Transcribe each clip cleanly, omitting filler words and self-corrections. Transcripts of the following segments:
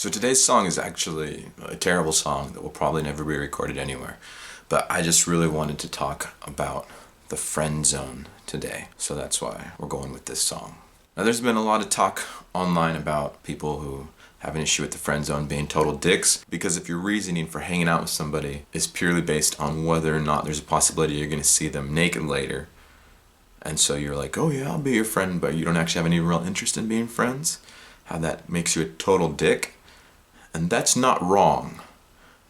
So today's song is actually a terrible song that will probably never be recorded anywhere. But I just really wanted to talk about the friend zone today. So that's why we're going with this song. Now there's been a lot of talk online about people who have an issue with the friend zone being total dicks, because if your reasoning for hanging out with somebody is purely based on whether or not there's a possibility you're going to see them naked later, and so you're like, oh yeah, I'll be your friend, but you don't actually have any real interest in being friends, how that makes you a total dick. And that's not wrong,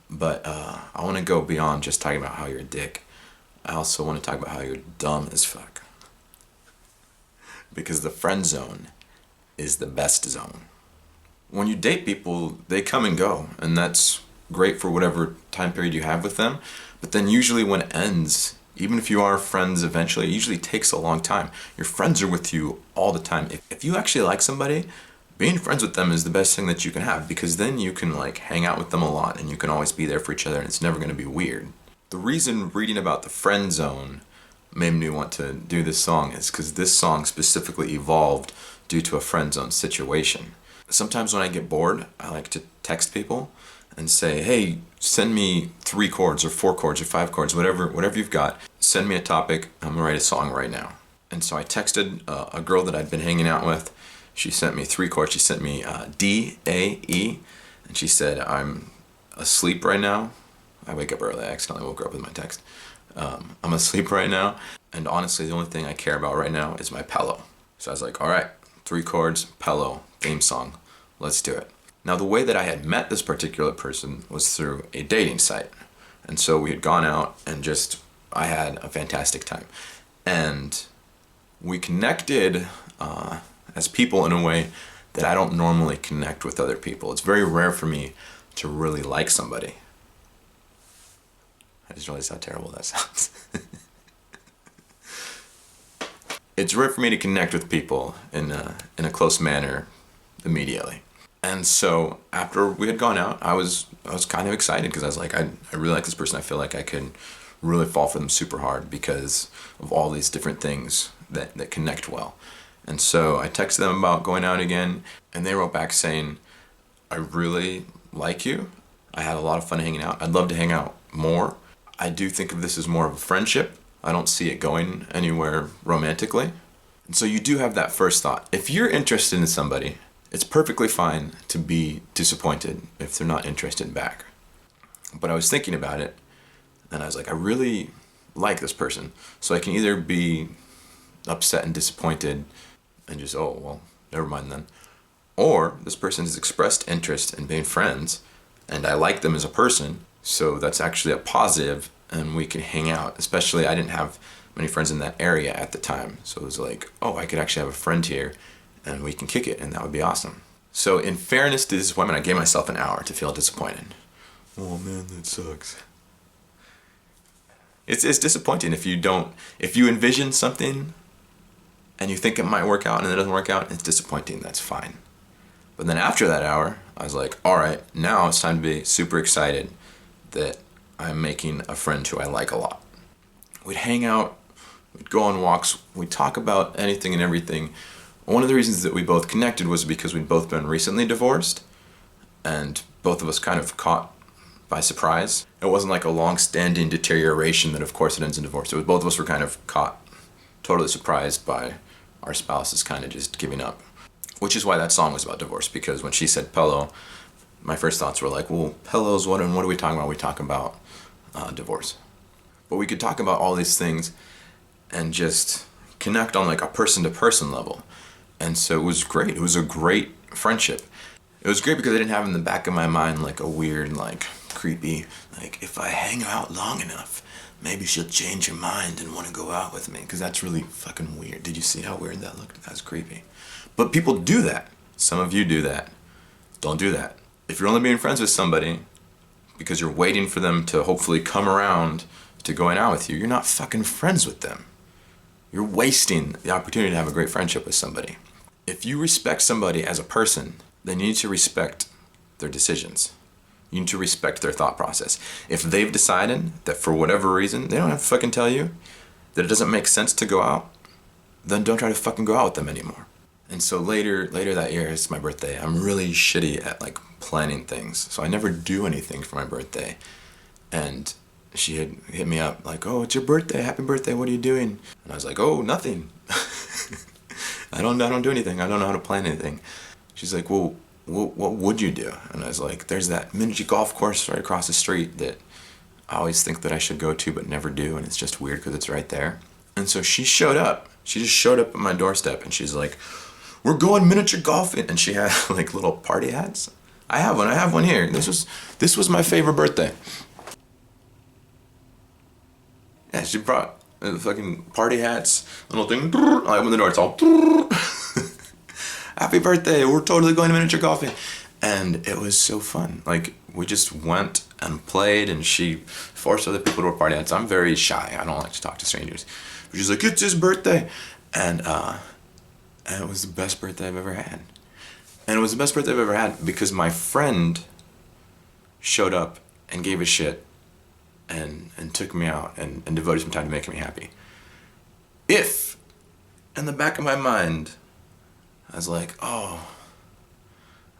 but I want to go beyond just talking about how you're a dick. I also want to talk about how you're dumb as fuck. Because the friend zone is the best zone. When you date people, they come and go, and that's great for whatever time period you have with them. But then usually when it ends, even if you are friends eventually, it usually takes a long time. Your friends are with you all the time. If you actually like somebody, being friends with them is the best thing that you can have, because then you can like hang out with them a lot and you can always be there for each other and it's never going to be weird. The reason reading about the friend zone made me want to do this song is because this song specifically evolved due to a friend zone situation. Sometimes when I get bored, I like to text people and say, hey, send me 3 chords or 4 chords or 5 chords, whatever you've got. Send me a topic, I'm gonna write a song right now. And so I texted a girl that I'd been hanging out with. She sent me 3 chords. She sent me D.A.V.O.R.C.E, and she said, I'm asleep right now. I wake up early. I accidentally woke her up with my text. I'm asleep right now, and honestly, the only thing I care about right now is my pillow. So I was like, all right, 3 chords, pillow, theme song. Let's do it. Now, the way that I had met this particular person was through a dating site. And so we had gone out and I had a fantastic time. And we connected as people in a way that I don't normally connect with other people. It's very rare for me to really like somebody. I just realized how terrible that sounds. It's rare for me to connect with people in a close manner immediately. And so after we had gone out, I was kind of excited because I was like, I really like this person. I feel like I could really fall for them super hard because of all these different things that connect well. And so I texted them about going out again, and they wrote back saying, I really like you. I had a lot of fun hanging out. I'd love to hang out more. I do think of this as more of a friendship. I don't see it going anywhere romantically. And so you do have that first thought. If you're interested in somebody, it's perfectly fine to be disappointed if they're not interested back. But I was thinking about it, and I was like, I really like this person. So I can either be upset and disappointed and just, oh, well, never mind then. Or this person has expressed interest in being friends, and I like them as a person, so that's actually a positive, and we can hang out. Especially, I didn't have many friends in that area at the time, so it was like, oh, I could actually have a friend here, and we can kick it, and that would be awesome. So in fairness to disappointment, I gave myself an hour to feel disappointed. Oh man, that sucks. It's disappointing if you envision something and you think it might work out and it doesn't work out, it's disappointing, that's fine. But then after that hour, I was like, all right, now it's time to be super excited that I'm making a friend who I like a lot. We'd hang out, we'd go on walks, we'd talk about anything and everything. One of the reasons that we both connected was because we'd both been recently divorced, and both of us kind of caught by surprise. It wasn't like a long-standing deterioration that of course it ends in divorce. It was both of us were kind of caught totally surprised by our spouses kind of just giving up. Which is why that song was about divorce, because when she said pillow, my first thoughts were like, well, pillows, what are we talking about? We talk about divorce. But we could talk about all these things and just connect on like a person-to-person level. And so it was great. It was a great friendship. It was great because I didn't have in the back of my mind like a weird, like creepy, like if I hang out long enough, maybe she'll change her mind and want to go out with me, because that's really fucking weird. Did you see how weird that looked? That's creepy. But people do that. Some of you do that. Don't do that. If you're only being friends with somebody because you're waiting for them to hopefully come around to going out with you, you're not fucking friends with them. You're wasting the opportunity to have a great friendship with somebody. If you respect somebody as a person, then you need to respect their decisions. You need to respect their thought process. If they've decided that for whatever reason, they don't have to fucking tell you that it doesn't make sense to go out, then don't try to fucking go out with them anymore. And so later that year, it's my birthday. I'm really shitty at like planning things, so I never do anything for my birthday. And she had hit me up like, "Oh, it's your birthday! Happy birthday! What are you doing?" And I was like, "Oh, nothing. I don't do anything. I don't know how to plan anything." She's like, "Well, what would you do?" And I was like, "There's that miniature golf course right across the street that I always think that I should go to but never do, and it's just weird because it's right there." And so she showed up. She just showed up at my doorstep, and she's like, "We're going miniature golfing," and she had like little party hats. I have one here. This was my favorite birthday. Yeah, she brought fucking party hats, little thing. I open the door, it's all happy birthday, we're totally going to miniature golfing. And it was so fun. Like, we just went and played, and she forced other people to wear party hats. I'm very shy. I don't like to talk to strangers. But she's like, "It's his birthday." And it was the best birthday I've ever had. And it was the best birthday I've ever had because my friend showed up and gave a shit and took me out and devoted some time to making me happy. If, in the back of my mind, I was like, "Oh,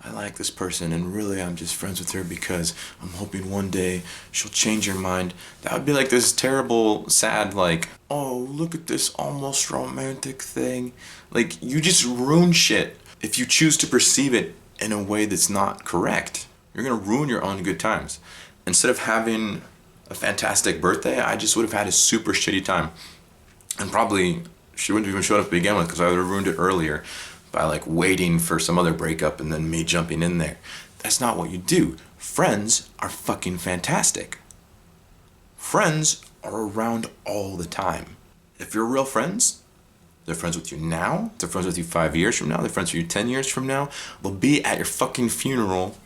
I like this person and really I'm just friends with her because I'm hoping one day she'll change her mind," that would be like this terrible, sad, like, "Oh, look at this almost romantic thing." Like, you just ruin shit if you choose to perceive it in a way that's not correct. You're gonna ruin your own good times. Instead of having a fantastic birthday, I just would have had a super shitty time. And probably she wouldn't have even showed up to begin with because I would have ruined it earlier by like waiting for some other breakup and then me jumping in there. That's not what you do. Friends are fucking fantastic. Friends are around all the time. If you're real friends, they're friends with you now, they're friends with you 5 years from now, they're friends with you 10 years from now, they'll be at your fucking funeral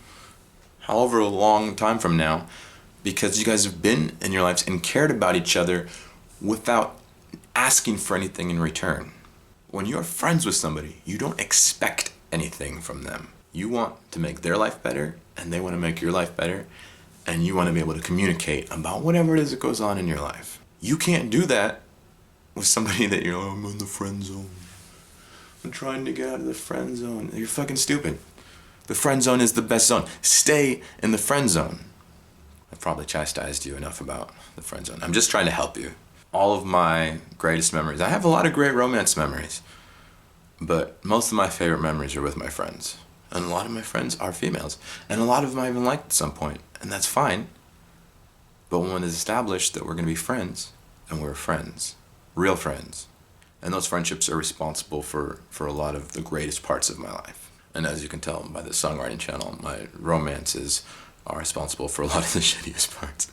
however long time from now because you guys have been in your lives and cared about each other without asking for anything in return. When you're friends with somebody, you don't expect anything from them. You want to make their life better, and they want to make your life better, and you want to be able to communicate about whatever it is that goes on in your life. You can't do that with somebody that you're, "Oh, I'm in the friend zone. I'm trying to get out of the friend zone." You're fucking stupid. The friend zone is the best zone. Stay in the friend zone. I've probably chastised you enough about the friend zone. I'm just trying to help you. All of my greatest memories, I have a lot of great romance memories, but most of my favorite memories are with my friends. And a lot of my friends are females, and a lot of them I even liked at some point, and that's fine. But when it's established that we're going to be friends, and we're friends, real friends, and those friendships are responsible for a lot of the greatest parts of my life. And as you can tell by the songwriting channel, my romances are responsible for a lot of the shittiest parts.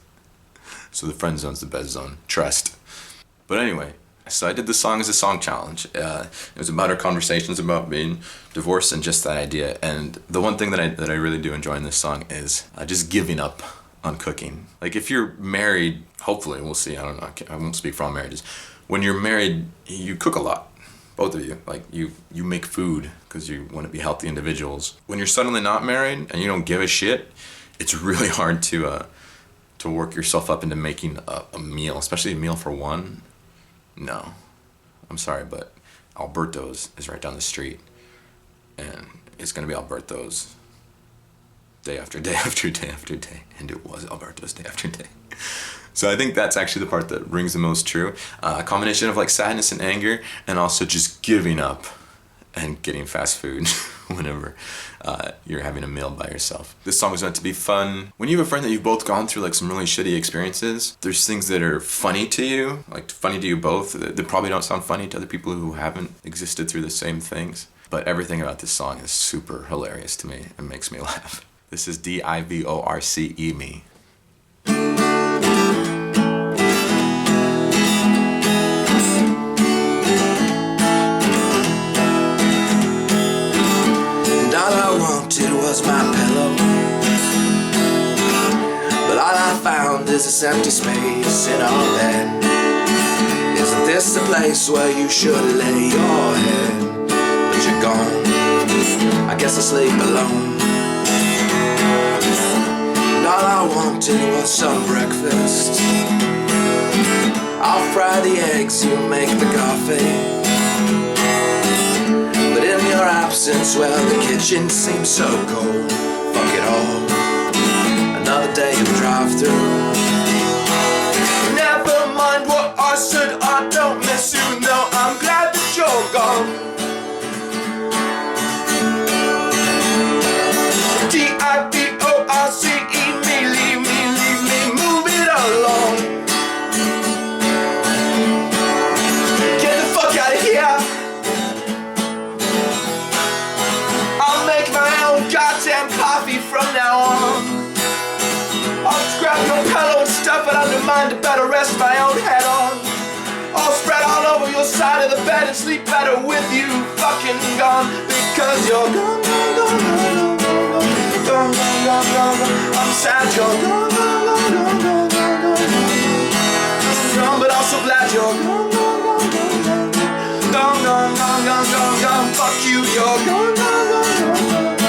So the friend zone's the best zone. Trust. But anyway, so I did the song as a song challenge. It was about our conversations about being divorced and just that idea. And the one thing that I really do enjoy in this song is just giving up on cooking. Like, if you're married, hopefully, we'll see, I don't know, I won't speak for all marriages. When you're married, you cook a lot. Both of you. Like, you make food because you want to be healthy individuals. When you're suddenly not married and you don't give a shit, it's really hard to work yourself up into making a meal, especially a meal for one. No, I'm sorry, but Alberto's is right down the street, and it's gonna be Alberto's day after day after day after day, and it was Alberto's day after day. So I think that's actually the part that rings the most true. A combination of like sadness and anger, and also just giving up and getting fast food whenever you're having a meal by yourself. This song is meant to be fun. When you have a friend that you've both gone through like some really shitty experiences, there's things that are funny to you, like funny to you both, that probably don't sound funny to other people who haven't existed through the same things. But everything about this song is super hilarious to me and makes me laugh. This is D.I.V.O.R.C.E. me. It was my pillow, but all I found is this empty space in our bed. Isn't this the place where you should lay your head? But you're gone, I guess I sleep alone. And all I wanted was some breakfast. I'll fry the eggs, you make the coffee, but in your your absence, well, the kitchen seems so cold. Fuck it all, another day of drive-thru. Never mind what I said, I don't miss you. No, I'm glad that you're gone. D.I.V.O.R.C.E, leave me, move it along. Get the fuck out of here. I'll make my own goddamn coffee from now on. I'll just grab your pillow and stuff it under mine to better rest my own head on. I'll spread all over your side of the bed and sleep better with you fucking gone. Because you're gone, gone, gone, gone, gone, gone, gone, gone, gone. I'm sad you're gone, gone, gone, gone, gone, gone, gone, gone, but also glad you're gone, gone, gone, gone, gone, gone, gone, gone, gone, gone. Fuck you, you're gone, gone, gone, gone, gone.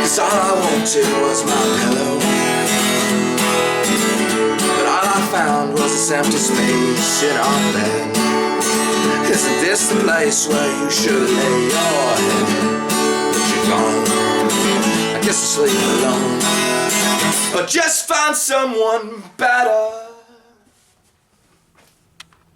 Cause all I wanted was my pillow, but all I found was this empty space in our bed. Isn't this the place where you should lay your head? But you're gone, I guess I'll sleep alone. But just find someone better.